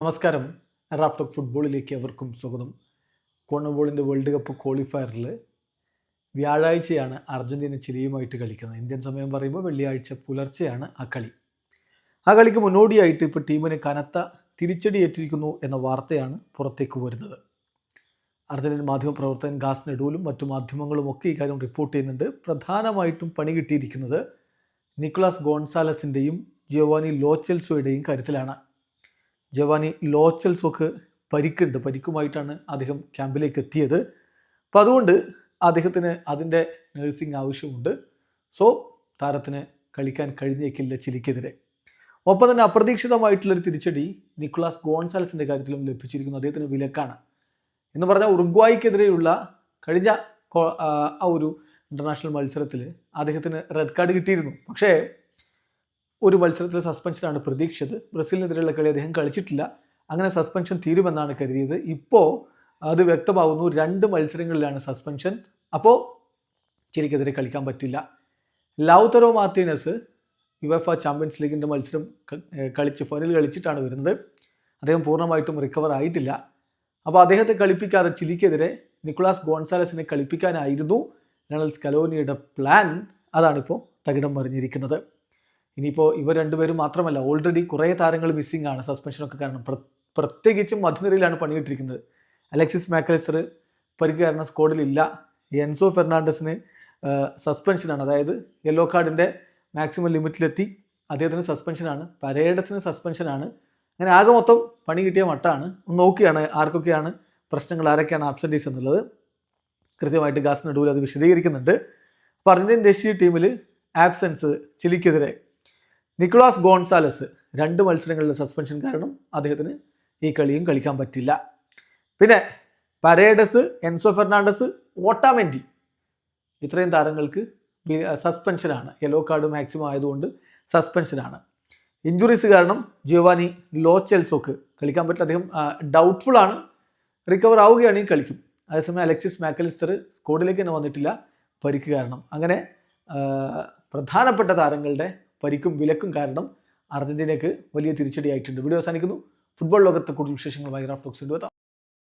നമസ്കാരം. Raf talk ഫുട്ബോളിലേക്ക് അവർക്കും സ്വാഗതം. കോൺമബോളിൻ്റെ വേൾഡ് കപ്പ് ക്വാളിഫയറിൽ വ്യാഴാഴ്ചയാണ് അർജൻറ്റീന ചിലിയുമായിട്ട് കളിക്കുന്നത്. ഇന്ത്യൻ സമയം പറയുമ്പോൾ വെള്ളിയാഴ്ച പുലർച്ചെയാണ് ആ കളി. ആ കളിക്ക് മുന്നോടിയായിട്ട് ഇപ്പോൾ ടീമിന് കനത്ത തിരിച്ചടി ഏറ്റിരിക്കുന്നു എന്ന വാർത്തയാണ് പുറത്തേക്ക് വരുന്നത്. അർജൻറ്റീൻ മാധ്യമപ്രവർത്തകൻ ഗാസ് നെഡൂലും മറ്റു മാധ്യമങ്ങളും ഒക്കെ ഈ കാര്യം റിപ്പോർട്ട് ചെയ്യുന്നുണ്ട്. പ്രധാനമായിട്ടും പണി കിട്ടിയിരിക്കുന്നത് നിക്കോളാസ് ഗോൺസാലസിൻ്റെയും ജിയോവാനി ലോ ചെൽസോയുടെയും കാര്യത്തിലാണ്. ജിയോവാനി ലോ ചെൽസോക്ക് പരിക്കുമായിട്ടാണ് അദ്ദേഹം ക്യാമ്പിലേക്ക് എത്തിയത്. അപ്പോൾ അതുകൊണ്ട് അദ്ദേഹത്തിന് അതിൻ്റെ നഴ്സിംഗ് ആവശ്യമുണ്ട്. സോ താരത്തിന് കളിക്കാൻ കഴിഞ്ഞേക്കില്ല ചിലിക്കെതിരെ. ഒപ്പം തന്നെ അപ്രതീക്ഷിതമായിട്ടുള്ളൊരു തിരിച്ചടി നിക്കോളാസ് ഗോൺസാലസിൻ്റെ കാര്യത്തിലും ലഭിച്ചിരിക്കുന്നു. അദ്ദേഹത്തിന് വിലക്കാണ് എന്ന് പറഞ്ഞാൽ ഉറുഗ്വായ്ക്കെതിരെയുള്ള കഴിഞ്ഞ ആ ഒരു ഇൻ്റർനാഷണൽ മത്സരത്തിൽ അദ്ദേഹത്തിന് റെഡ് കാർഡ് കിട്ടിയിരുന്നു. പക്ഷേ ഒരു മത്സരത്തിൽ സസ്പെൻഷനാണ് പ്രതീക്ഷിച്ചത്. ബ്രസീലിനെതിരെയുള്ള കളി അദ്ദേഹം കളിച്ചിട്ടില്ല. അങ്ങനെ സസ്പെൻഷൻ തീരുമെന്നാണ് കരുതിയത്. ഇപ്പോൾ അത് വ്യക്തമാകുന്നു, 2 മത്സരങ്ങളിലാണ് സസ്പെൻഷൻ. അപ്പോൾ ചിലിക്കെതിരെ കളിക്കാൻ പറ്റില്ല. ലൗതറോ മാർട്ടീനസ് യുവേഫ ചാമ്പ്യൻസ് ലീഗിൻ്റെ മത്സരം ഫൈനൽ കളിച്ചിട്ടാണ് വരുന്നത്. അദ്ദേഹം പൂർണ്ണമായിട്ടും റിക്കവർ ആയിട്ടില്ല. അപ്പോൾ അദ്ദേഹത്തെ കളിപ്പിക്കാതെ ചിലിക്കെതിരെ നിക്കോളാസ് ഗോൺസാലസിനെ കളിപ്പിക്കാനായിരുന്നു ലയണൽ സ്കലോനിയുടെ പ്ലാൻ. അതാണിപ്പോൾ തകിടം മറിഞ്ഞിരിക്കുന്നത്. ഇനിയിപ്പോൾ ഇവർ രണ്ടുപേരും മാത്രമല്ല, ഓൾറെഡി കുറേ താരങ്ങൾ മിസ്സിംഗ് ആണ് സസ്പെൻഷനൊക്കെ കാരണം. പ്രത്യേകിച്ചും മധ്യനിരയിലാണ് പണിയിട്ടിരിക്കുന്നത്. അലക്സിസ് മാക്കലിസ്റ്റർ പരിക്ക് കാരണം സ്ക്വാഡിലില്ല. എൻസോ ഫെർണാണ്ടസിന് സസ്പെൻഷനാണ്, അതായത് യെല്ലോ കാർഡിൻ്റെ മാക്സിമം ലിമിറ്റിലെത്തി. അദ്ദേഹത്തിന് സസ്പെൻഷനാണ്. പരേഡസിന് സസ്പെൻഷനാണ്. അങ്ങനെ ആകെ മൊത്തം പണി കിട്ടിയ മട്ടാണ്. ഒന്ന് നോക്കിയാണ് ആർക്കൊക്കെയാണ് പ്രശ്നങ്ങൾ, ആരൊക്കെയാണ് ആബ്സെൻറ്റീസ് എന്നുള്ളത് കൃത്യമായിട്ട് ഗാസ് നെഡൂൽ അത് വിശദീകരിക്കുന്നുണ്ട്. അപ്പോൾ അർജൻറ്റീൻ ദേശീയ ടീമിൽ ആബ്സെൻസ് ചിലിക്കെതിരെ നിക്കോളാസ് ഗോൺസാലസ് 2 മത്സരങ്ങളിലെ സസ്പെൻഷൻ കാരണം അദ്ദേഹത്തിന് ഈ കളിയും കളിക്കാൻ പറ്റില്ല. പിന്നെ പരേഡസ്, എൻസോ ഫെർണാണ്ടസ്, ഓട്ടാമെൻഡി ഇത്രയും താരങ്ങൾക്ക് സസ്പെൻഷനാണ്. യെല്ലോ കാർഡ് മാക്സിമം ആയതുകൊണ്ട് സസ്പെൻഷനാണ്. ഇഞ്ചുറീസ് കാരണം ജിയോവാനി ലോ ചെൽസോക്ക് കളിക്കാൻ പറ്റില്ല. അദ്ദേഹം ഡൗട്ട്ഫുൾ ആണ്. റിക്കവർ ആവുകയാണെങ്കിൽ കളിക്കും. അതേസമയം അലക്സിസ് മാക്കലിസ്റ്റർ സ്ക്വാഡിലേക്ക് തന്നെ വന്നിട്ടില്ല, പരിക്ക് കാരണം. അങ്ങനെ പ്രധാനപ്പെട്ട താരങ്ങളുടെ പരിക്കും വിലക്കും കാരണം അർജന്റീനയ്ക്ക് വലിയ തിരിച്ചടിയായിട്ടുണ്ട്. വീഡിയോ അവസാനിക്കുന്നു. ഫുട്ബോൾ ലോകത്തെ കൂടുതൽ വിശേഷങ്ങളുമായി റാഫ് ടോക്സ് എത്താം.